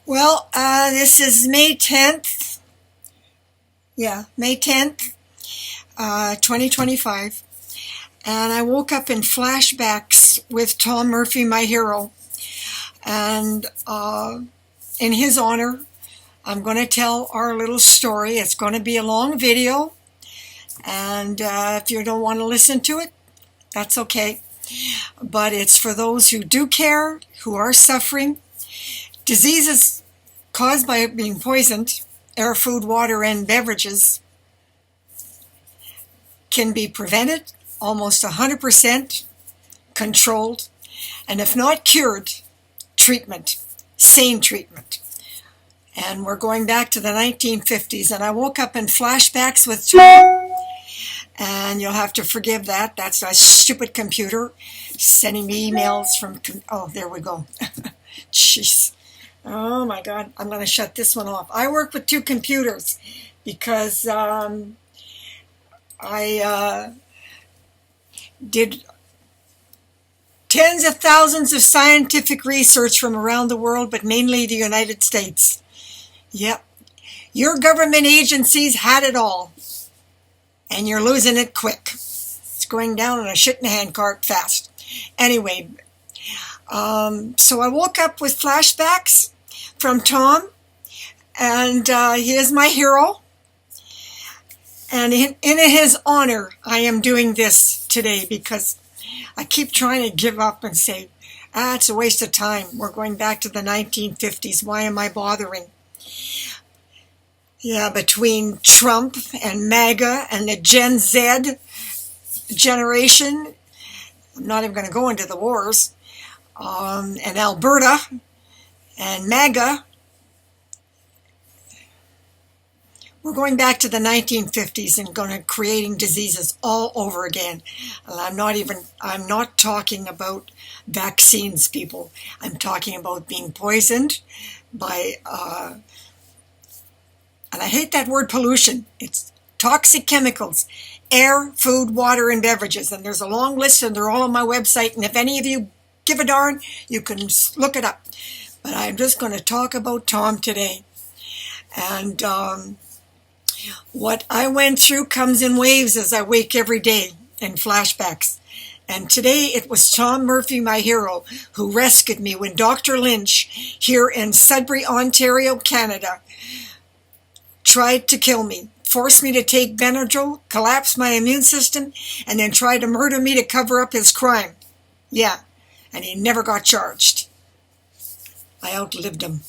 Well, this is May 10th. Yeah, May 10th, 2025. And I woke up in flashbacks with Tom Murphy, my hero. And in his honor, I'm going to tell our little story. It's going to be a long video. And if you don't want to listen to it, that's okay. But it's for those who do care, who are suffering. Diseases caused by being poisoned, air, food, water, and beverages, can be prevented, almost 100% controlled, and if not cured, treatment, sane treatment. And we're going back to the 1950s, and I woke up in flashbacks with Tom, and you'll have to forgive that. That's a stupid computer sending me emails from, oh, there we go. Jeez. Oh my God, I'm going to shut this one off. I work with two computers because I did tens of thousands of scientific research from around the world, but mainly the United States. Yep, your government agencies had it all, and you're losing it quick. It's going down in a shit in a handcart fast. Anyway, so I woke up with flashbacks from Tom, and he is my hero. And in his honor, I am doing this today because I keep trying to give up and say, it's a waste of time. We're going back to the 1950s. Why am I bothering? Yeah, between Trump and MAGA and the Gen Z generation, I'm not even going to go into the wars, and Alberta and MAGA, we're going back to the 1950s and creating diseases all over again. And I'm not talking about vaccines, people. I'm talking about being poisoned by, and I hate that word pollution. It's toxic chemicals, air, food, water, and beverages. And there's a long list, and they're all on my website. And if any of you give a darn, you can look it up. But I'm just going to talk about Tom today. And what I went through comes in waves as I wake every day in flashbacks. And today it was Tom Murphy, my hero, who rescued me when Dr. Lynch here in Sudbury, Ontario, Canada, tried to kill me, forced me to take Benadryl, collapsed my immune system, and then tried to murder me to cover up his crime. Yeah, and he never got charged. I outlived him.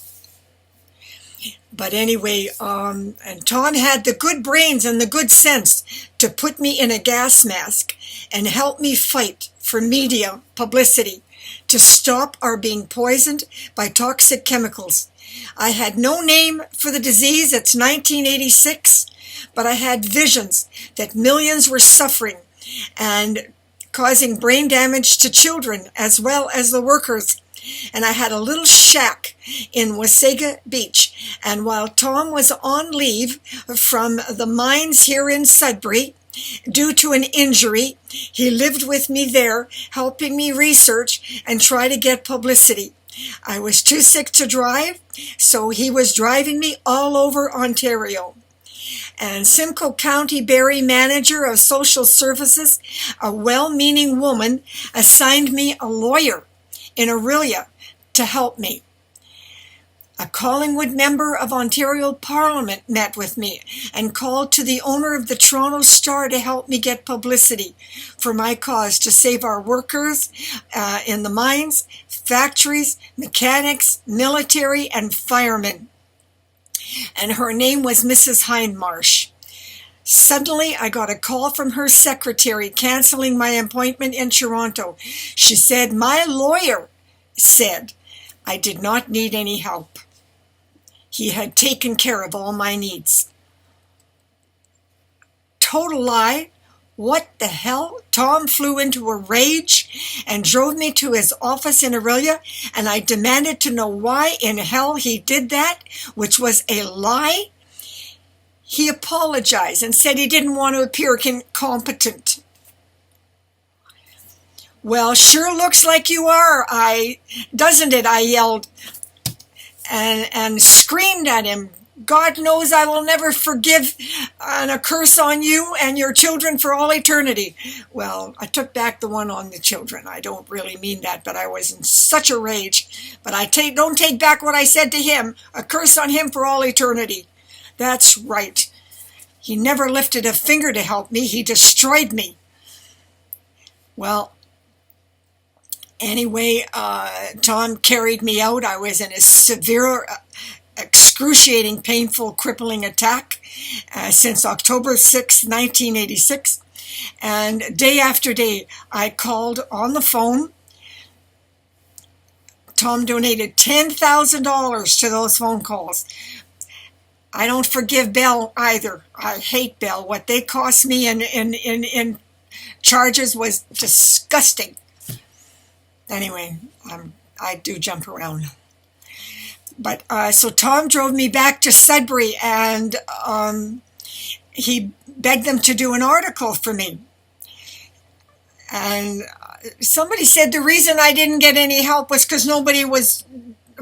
But anyway, and Tom had the good brains and the good sense to put me in a gas mask and help me fight for media publicity to stop our being poisoned by toxic chemicals. I had no name for the disease. It's 1986, but I had visions that millions were suffering and causing brain damage to children as well as the workers. And I had a little shack in Wasaga Beach. And while Tom was on leave from the mines here in Sudbury, due to an injury, he lived with me there, helping me research and try to get publicity. I was too sick to drive, so he was driving me all over Ontario. And Simcoe County Barrie Manager of Social Services, a well-meaning woman, assigned me a lawyer in Aurelia to help me. A Collingwood member of Ontario Parliament met with me and called to the owner of the Toronto Star to help me get publicity for my cause to save our workers in the mines, factories, mechanics, military, and firemen. And her name was Mrs. Hindmarsh. Suddenly, I got a call from her secretary canceling my appointment in Toronto. She said, my lawyer said I did not need any help. He had taken care of all my needs. Total lie. What the hell? Tom flew into a rage and drove me to his office in Aurelia, and I demanded to know why in hell he did that, which was a lie. He apologized and said he didn't want to appear incompetent. Well, sure looks like you are, doesn't it? I yelled. and screamed at him, "God knows I will never forgive and a curse on you and your children for all eternity." Well, I took back the one on the children. I don't really mean that, but I was in such a rage. But don't take back what I said to him. A curse on him for all eternity. That's right. He never lifted a finger to help me. He destroyed me. Well, anyway, Tom carried me out. I was in a severe, excruciating, painful, crippling attack since October 6, 1986. And day after day, I called on the phone. Tom donated $10,000 to those phone calls. I don't forgive Bell either. I hate Bell. What they cost me in charges was disgusting. Anyway, I do jump around. But so Tom drove me back to Sudbury, and he begged them to do an article for me. And somebody said the reason I didn't get any help was because nobody was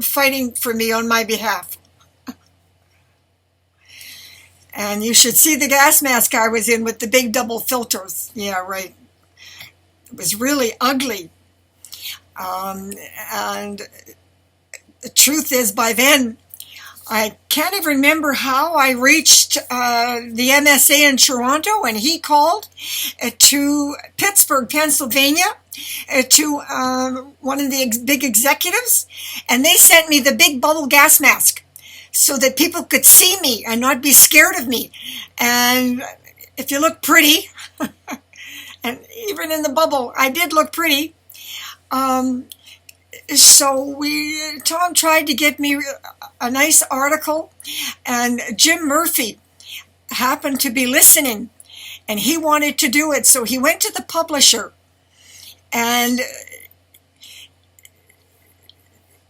fighting for me on my behalf. And you should see the gas mask I was in with the big double filters. Yeah, right. It was really ugly. And the truth is, by then, I can't even remember how I reached the MSA in Toronto, and he called to Pittsburgh, Pennsylvania, to one of the big executives, and they sent me the big bubble gas mask so that people could see me and not be scared of me. And if you look pretty, and even in the bubble, I did look pretty. So Tom tried to get me a nice article, and Jim Murphy happened to be listening, and he wanted to do it. So he went to the publisher, and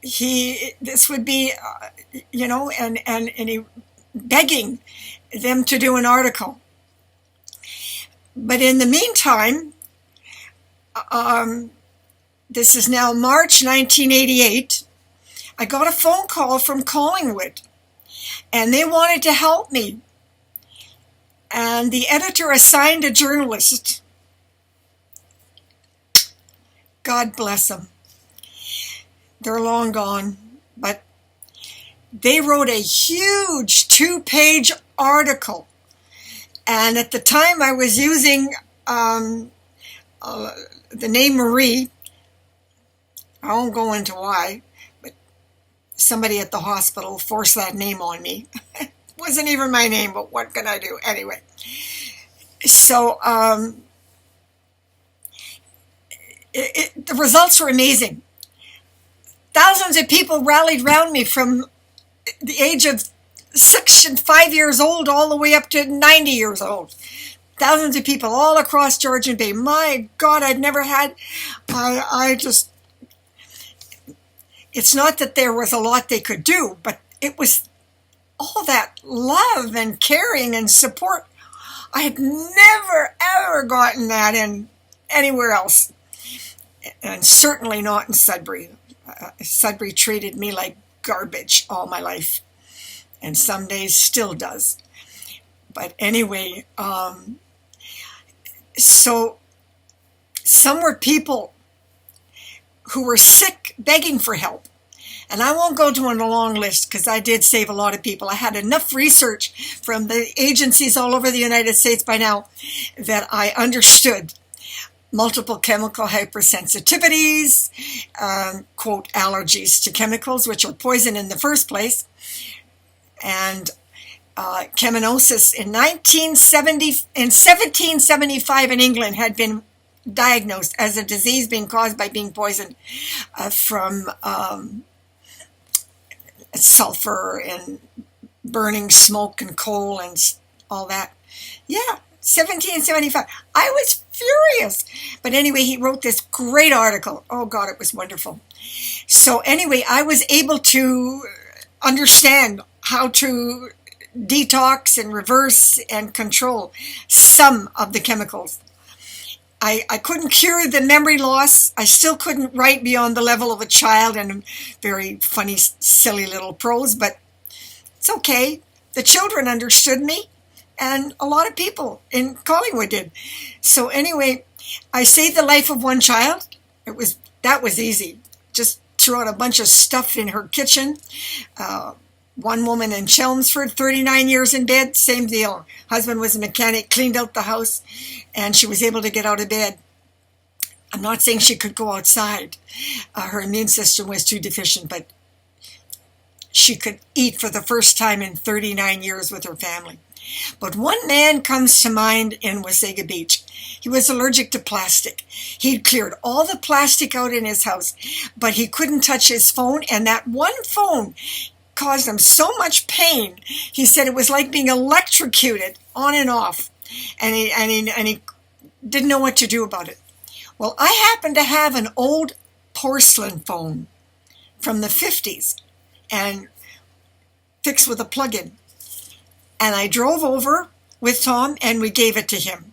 this would be, and he begging them to do an article. But in the meantime, this is now March 1988, I got a phone call from Collingwood, and they wanted to help me. And the editor assigned a journalist. God bless them. They're long gone, but they wrote a huge 2-page article. And at the time I was using the name Marie. I won't go into why, but somebody at the hospital forced that name on me. It wasn't even my name, but what can I do? Anyway, so the results were amazing. Thousands of people rallied around me from the age of 6 and 5 years old all the way up to 90 years old. Thousands of people all across Georgian Bay. My God, I'd never had, it's not that there was a lot they could do, but it was all that love and caring and support. I had never, ever gotten that in anywhere else, and certainly not in Sudbury. Sudbury treated me like garbage all my life, and some days still does. But anyway, so some were people who were sick, begging for help. And I won't go to a long list because I did save a lot of people. I had enough research from the agencies all over the United States by now that I understood multiple chemical hypersensitivities, quote, allergies to chemicals, which are poison in the first place, and cheminosis in 1775 in England had been diagnosed as a disease being caused by being poisoned from sulfur and burning smoke and coal and all that. Yeah, 1775. I was furious. But anyway, he wrote this great article. Oh God, it was wonderful. So anyway, I was able to understand how to detox and reverse and control some of the chemicals. I couldn't cure the memory loss. I still couldn't write beyond the level of a child and very funny, silly little prose, but it's okay. The children understood me, and a lot of people in Collingwood did. So anyway, I saved the life of one child. That was easy. Just threw out a bunch of stuff in her kitchen. One woman in Chelmsford, 39 years in bed, same deal. Husband was a mechanic, cleaned out the house, and she was able to get out of bed. I'm not saying she could go outside. Her immune system was too deficient, but she could eat for the first time in 39 years with her family. But one man comes to mind in Wasaga Beach. He was allergic to plastic. He'd cleared all the plastic out in his house, but he couldn't touch his phone, and that one phone caused him so much pain. He said it was like being electrocuted on and off, and he didn't know what to do about it. Well, I happened to have an old porcelain phone from the 50s and fixed with a plug-in. And I drove over with Tom and we gave it to him.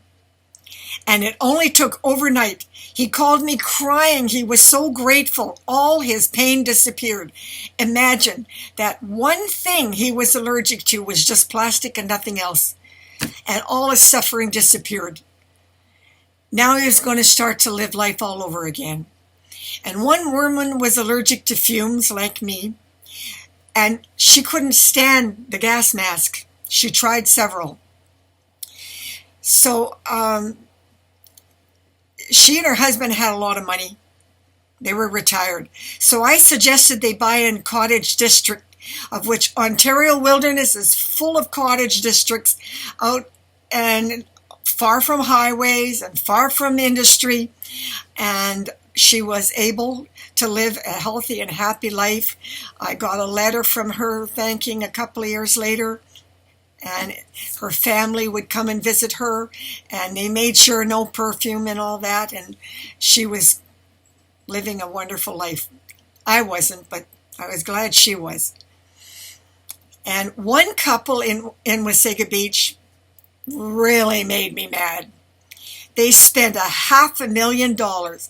And it only took overnight. He called me crying. He was so grateful. All his pain disappeared. Imagine that one thing he was allergic to was just plastic and nothing else. And all his suffering disappeared. Now he was going to start to live life all over again. And one woman was allergic to fumes like me. And she couldn't stand the gas mask. She tried several. So, she and her husband had a lot of money. They were retired. So I suggested they buy in cottage district, of which Ontario Wilderness is full of cottage districts out and far from highways and far from industry. And she was able to live a healthy and happy life. I got a letter from her thanking a couple of years later. And her family would come and visit her, and they made sure no perfume and all that, and she was living a wonderful life. I wasn't, but I was glad she was. And one couple in Wasaga Beach really made me mad. They spent $500,000,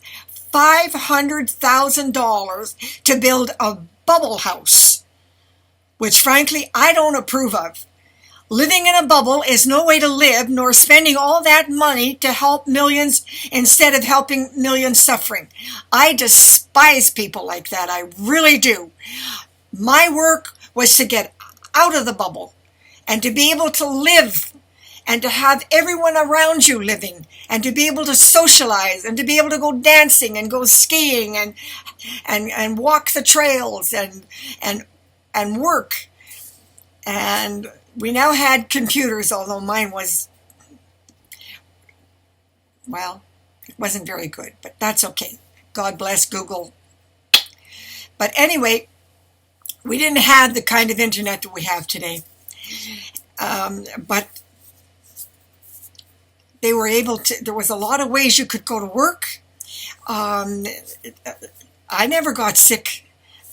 $500,000 to build a bubble house, which frankly I don't approve of. Living in a bubble is no way to live, nor spending all that money to help millions instead of helping millions suffering. I despise people like that. I really do. My work was to get out of the bubble and to be able to live and to have everyone around you living and to be able to socialize and to be able to go dancing and go skiing and walk the trails and work. And we now had computers, although mine was, well, it wasn't very good, but that's okay. God bless Google. But anyway, we didn't have the kind of internet that we have today. But they were able to, there was a lot of ways you could go to work. I never got sick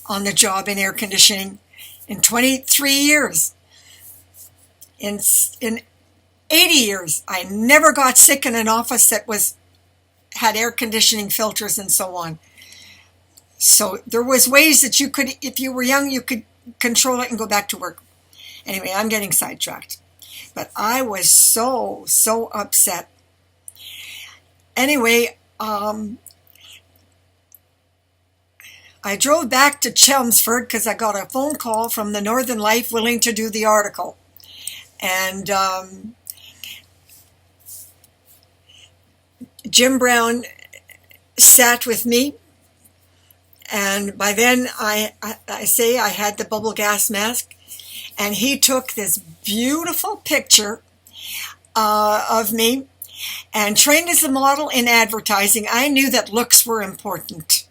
on the job in air conditioning in 23 years. In 80 years, I never got sick in an office that had air conditioning filters and so on. So there was ways that you could, if you were young, you could control it and go back to work. Anyway, I'm getting sidetracked. But I was so upset. Anyway, I drove back to Chelmsford because I got a phone call from the Northern Life willing to do the article. And Jim Brown sat with me, and by then I say I had the bubble gas mask, and he took this beautiful picture of me, and trained as a model in advertising, I knew that looks were important.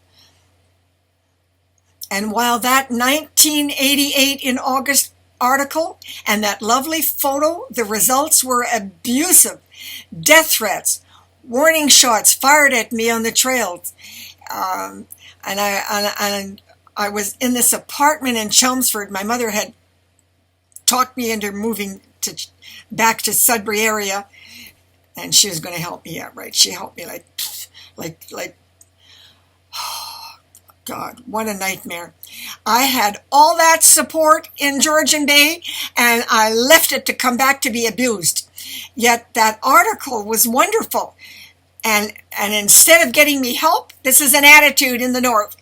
And while that 1988 in August article and that lovely photo, the results were abusive. Death threats, warning shots fired at me on the trails. And I was in this apartment in Chelmsford. My mother had talked me into moving back to Sudbury area. And she was going to help me. Yeah, right. She helped me like, God, what a nightmare. I had all that support in Georgian Bay, and I left it to come back to be abused. Yet that article was wonderful. And instead of getting me help, this is an attitude in the North.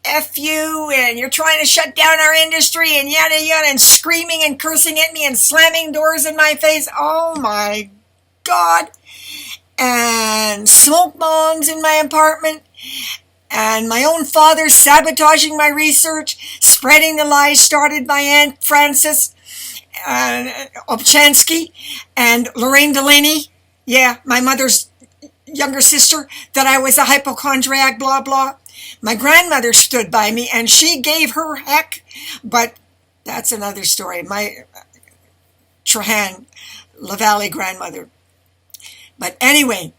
F you, and you're trying to shut down our industry, and yada yada, and screaming and cursing at me and slamming doors in my face. Oh my God. And smoke bombs in my apartment. And my own father sabotaging my research, spreading the lies started by Aunt Frances Obchansky and Lorraine Delaney. Yeah, my mother's younger sister, that I was a hypochondriac, blah, blah. My grandmother stood by me, and she gave her heck, but that's another story. My Trahan, La Valley grandmother. But anyway,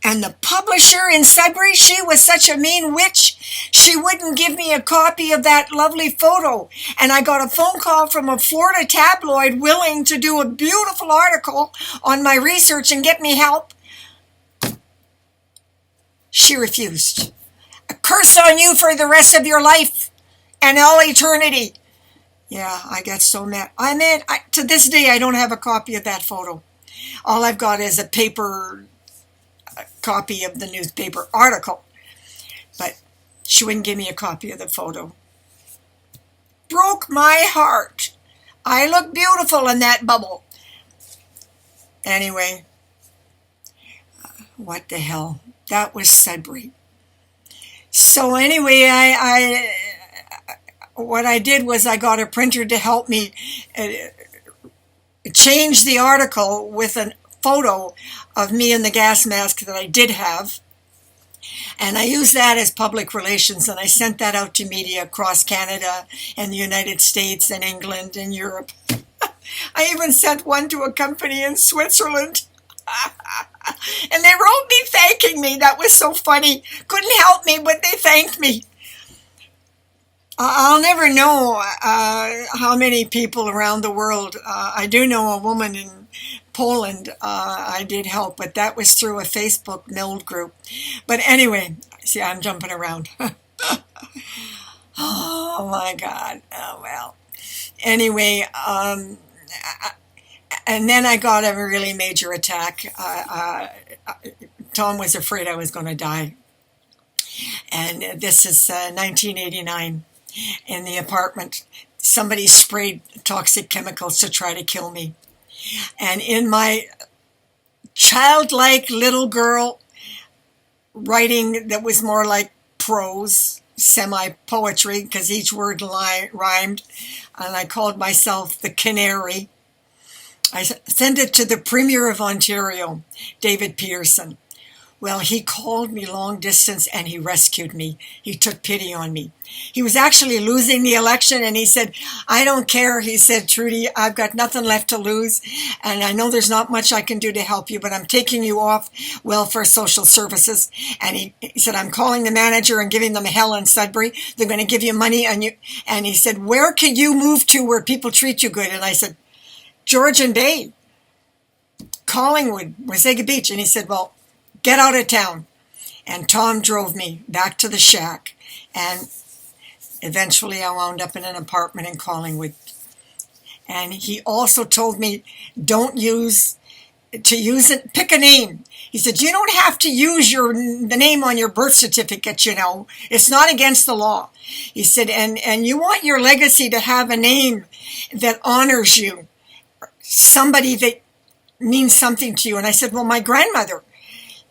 and the publisher in Sudbury, she was such a mean witch, she wouldn't give me a copy of that lovely photo. And I got a phone call from a Florida tabloid willing to do a beautiful article on my research and get me help. She refused. A curse on you for the rest of your life and all eternity. Yeah, I got so mad. To this day, I don't have a copy of that photo. All I've got is a paper copy of the newspaper article. But she wouldn't give me a copy of the photo. Broke my heart. I look beautiful in that bubble. Anyway, what the hell? That was Sudbury. So anyway, what I did was I got a printer to help me change the article with a photo of me in the gas mask that I did have. And I used that as public relations, and I sent that out to media across Canada and the United States and England and Europe. I even sent one to a company in Switzerland. And they wrote me thanking me. That was so funny. Couldn't help me, but they thanked me. I'll never know how many people around the world. I do know a woman in Poland I did help, but that was through a Facebook Mild group. But anyway, see, I'm jumping around. Oh my God. Oh, well. Anyway, and then I got a really major attack. Tom was afraid I was going to die. And this is 1989 in the apartment. Somebody sprayed toxic chemicals to try to kill me. And in my childlike little girl writing that was more like prose, semi-poetry, because each word rhymed, and I called myself the Canary, I sent it to the Premier of Ontario, David Pearson. Well, he called me long distance and he rescued me. He took pity on me. He was actually losing the election and he said, I don't care. He said, Trudy, I've got nothing left to lose. And I know there's not much I can do to help you, but I'm taking you off welfare social services. And he said, I'm calling the manager and giving them hell in Sudbury. They're going to give you money. And he said, where can you move to where people treat you good? And I said, Georgian Bay, Collingwood, Wasaga Beach. And he said, well, get out of town. And Tom drove me back to the shack. And eventually I wound up in an apartment in Collingwood. And he also told me, don't use it, pick a name. He said, you don't have to use the name on your birth certificate, you know. It's not against the law. He said, and you want your legacy to have a name that honors you. Somebody that means something to you. And I said, well, my grandmother,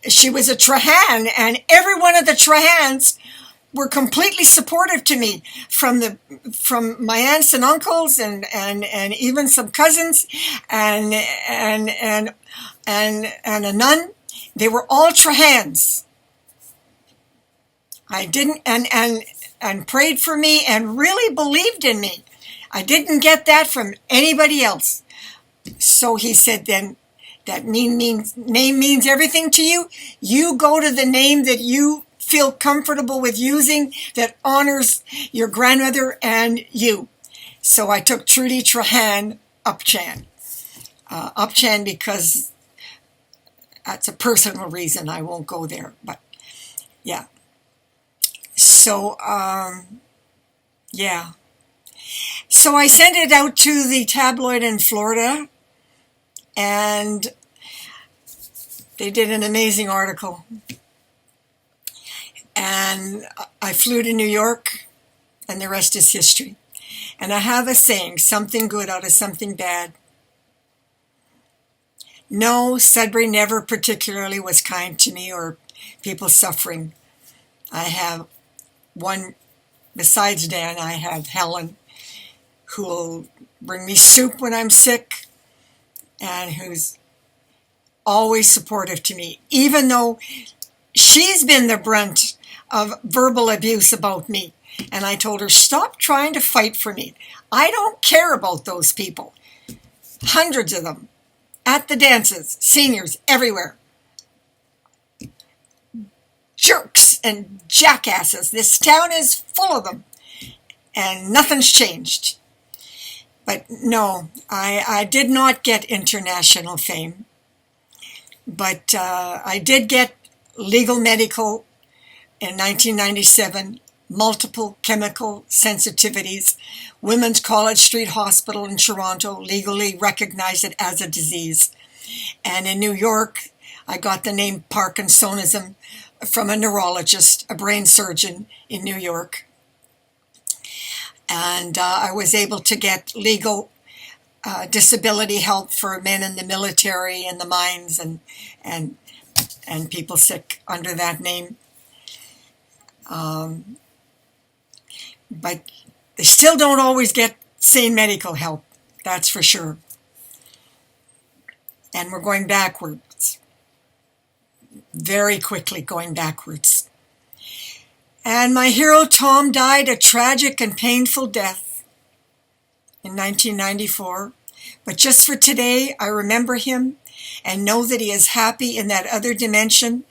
she was a Trahan, and every one of the Trahans were completely supportive to me, from my aunts and uncles and even some cousins and a nun. They were all Trahans. I didn't and prayed for me and really believed in me. I didn't get that from anybody else. So he said, then that name means everything to you. You go to the name that you feel comfortable with using, that honors your grandmother and you. So I took Trudi Trahan Upchan. Upchan because That's a personal reason. I won't go there, but yeah. So, yeah. So I sent it out to the tabloid in Florida, and they did an amazing article. And I flew to New York, and the rest is history. And I have a saying, something good out of something bad. No, Sudbury never particularly was kind to me or people suffering. I have one, besides Dan, I have Helen, who will bring me soup when I'm sick and who's always supportive to me, even though she's been the brunt of verbal abuse about me. And I told her, stop trying to fight for me. I don't care about those people. Hundreds of them. At the dances, seniors, everywhere. Jerks and jackasses. This town is full of them. And nothing's changed. But no, I did not get international fame. But I did get legal medical in 1997, multiple chemical sensitivities. Women's College Street Hospital in Toronto legally recognized it as a disease. And in New York, I got the name Parkinsonism from a neurologist, a brain surgeon in New York. And I was able to get legal disability help for men in the military and the mines and people sick under that name. But they still don't always get sane medical help, that's for sure. And we're going backwards, very quickly going backwards. And my hero Tom died a tragic and painful death in 1994. But just for today, I remember him and know that he is happy in that other dimension,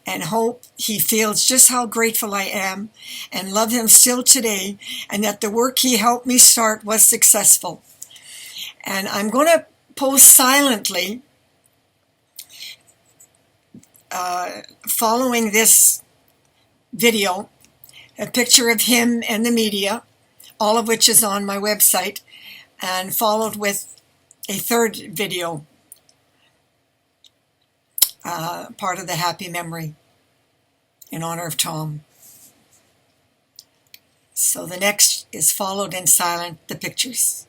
and hope he feels just how grateful I am and love him still today, and that the work he helped me start was successful. And I'm going to post silently following this video a picture of him and the media, all of which is on my website, and followed with a third video, part of the happy memory in honor of Tom. So the next is followed in silent, the pictures.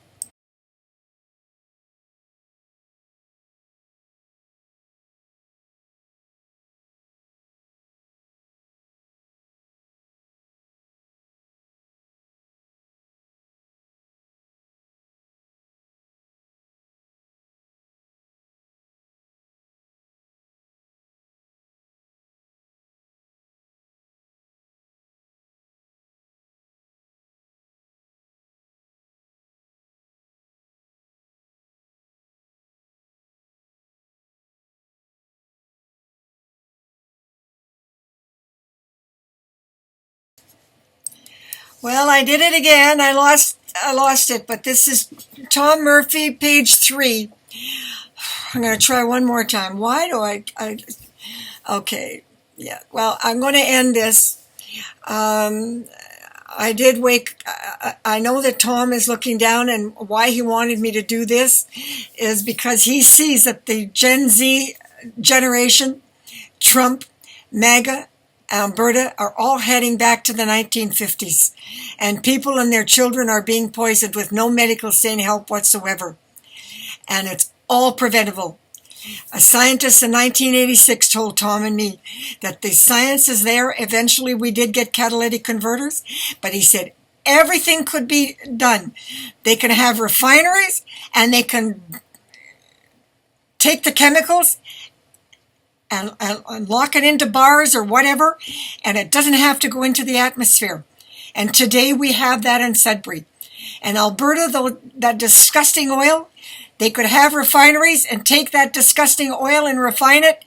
Well, I did it again. I lost it, but this is Tom Murphy, page 3. I'm going to try one more time. Why do I okay, yeah. Well, I'm going to end this. I did wake, I know that Tom is looking down, and why he wanted me to do this is because he sees that the Gen Z generation, Trump, MAGA, Alberta, are all heading back to the 1950s, and people and their children are being poisoned with no medical sane help whatsoever, and it's all preventable. A scientist in 1986 told Tom and me that the science is there. Eventually we did get catalytic converters, but he said everything could be done. They can have refineries, and they can take the chemicals and lock it into bars or whatever, and it doesn't have to go into the atmosphere. And today we have that in Sudbury. And Alberta, though, that disgusting oil, they could have refineries and take that disgusting oil and refine it,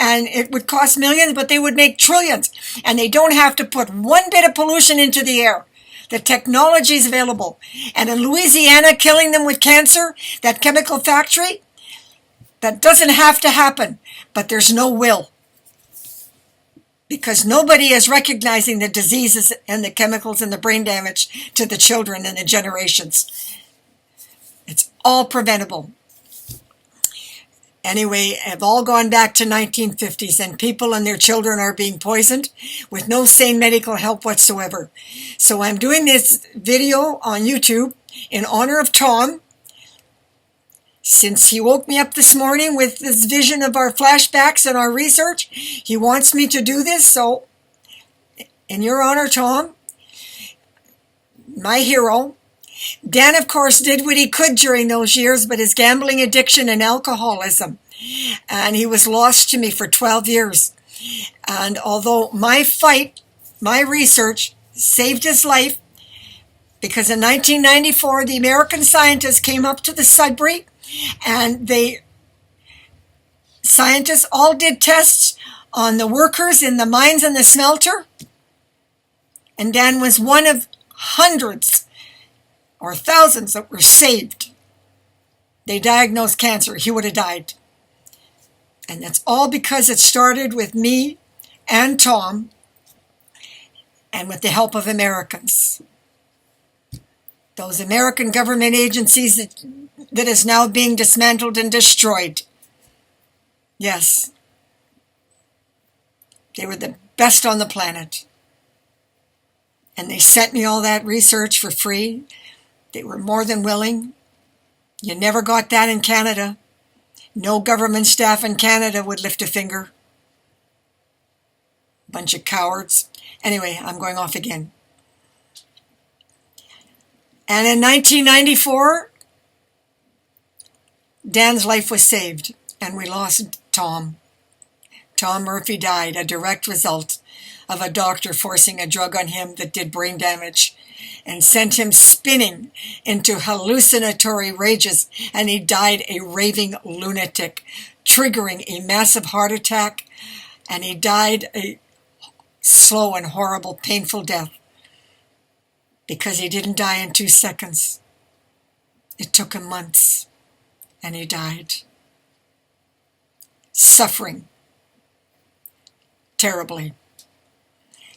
and it would cost millions, but they would make trillions. And they don't have to put one bit of pollution into the air. The technology is available. And in Louisiana, killing them with cancer, that chemical factory, That doesn't have to happen, but there's no will. Because nobody is recognizing the diseases and the chemicals and the brain damage to the children and the generations. It's all preventable. Anyway, have all gone back to 1950s, and people and their children are being poisoned with no sane medical help whatsoever. So I'm doing this video on YouTube in honor of Tom, since he woke me up this morning with this vision of our flashbacks and our research. He wants me to do this, so in your honor, Tom, my hero. Dan, of course, did what he could during those years, but his gambling addiction and alcoholism. And he was lost to me for 12 years. And although my fight, my research, saved his life, because in 1994, the American scientists came up to the Sudbury, and scientists all did tests on the workers in the mines and the smelter. And Dan was one of hundreds or thousands that were saved. They diagnosed cancer. He would have died. And that's all because it started with me and Tom and with the help of Americans. Those American government agencies that is now being dismantled and destroyed. Yes. They were the best on the planet. And they sent me all that research for free. They were more than willing. You never got that in Canada. No government staff in Canada would lift a finger. Bunch of cowards. Anyway, I'm going off again. And in 1994, Dan's life was saved, and we lost Tom. Tom Murphy died, a direct result of a doctor forcing a drug on him that did brain damage and sent him spinning into hallucinatory rages, and he died a raving lunatic, triggering a massive heart attack, and he died a slow and horrible, painful death because he didn't die in 2 seconds. It took him months, and he died. Suffering terribly.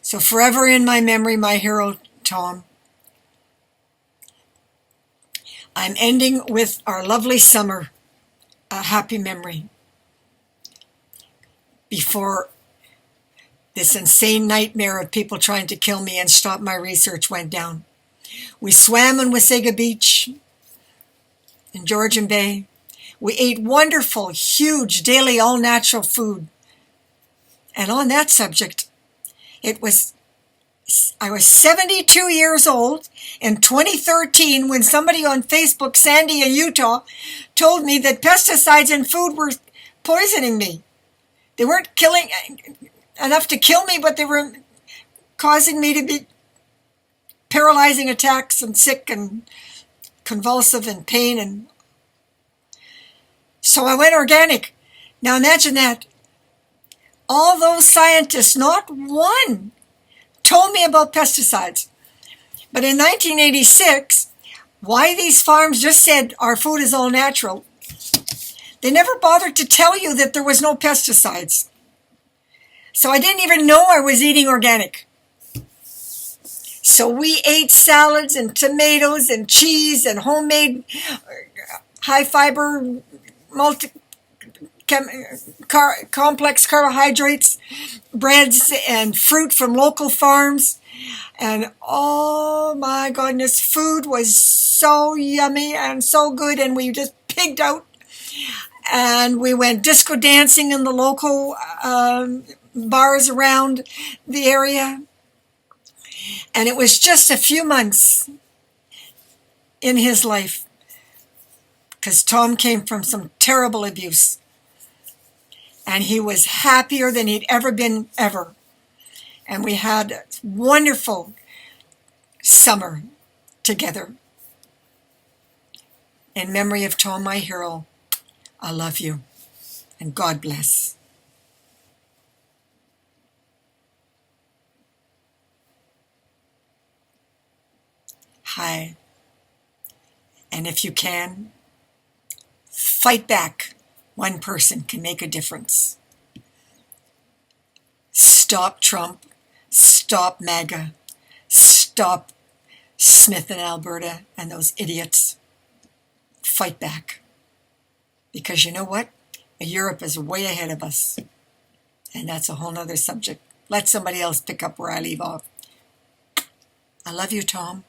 So forever in my memory, my hero, Tom. I'm ending with our lovely summer, a happy memory, before this insane nightmare of people trying to kill me and stop my research went down. We swam in Wasaga Beach in Georgian Bay. We ate wonderful, huge, daily, all-natural food. And on that subject, I was 72 years old in 2013 when somebody on Facebook, Sandy in Utah, told me that pesticides in food were poisoning me. They weren't killing enough to kill me, but they were causing me to be paralyzing attacks and sick and convulsive and pain. And so I went organic. Now imagine that. All those scientists, not one, told me about pesticides. But in 1986, why these farms just said our food is all natural, they never bothered to tell you that there was no pesticides. So I didn't even know I was eating organic. So we ate salads and tomatoes and cheese and homemade high-fiber, complex carbohydrates, breads and fruit from local farms. And oh my goodness, food was so yummy and so good, and we just pigged out. And we went disco dancing in the local bars around the area. And it was just a few months in his life, because Tom came from some terrible abuse. And he was happier than he'd ever been, ever. And we had a wonderful summer together. In memory of Tom, my hero, I love you, and God bless. Hi. And if you can, fight back. One person can make a difference. Stop Trump. Stop MAGA. Stop Smith and Alberta and those idiots. Fight back. Because you know what? Europe is way ahead of us. And that's a whole nother subject. Let somebody else pick up where I leave off. I love you, Tom.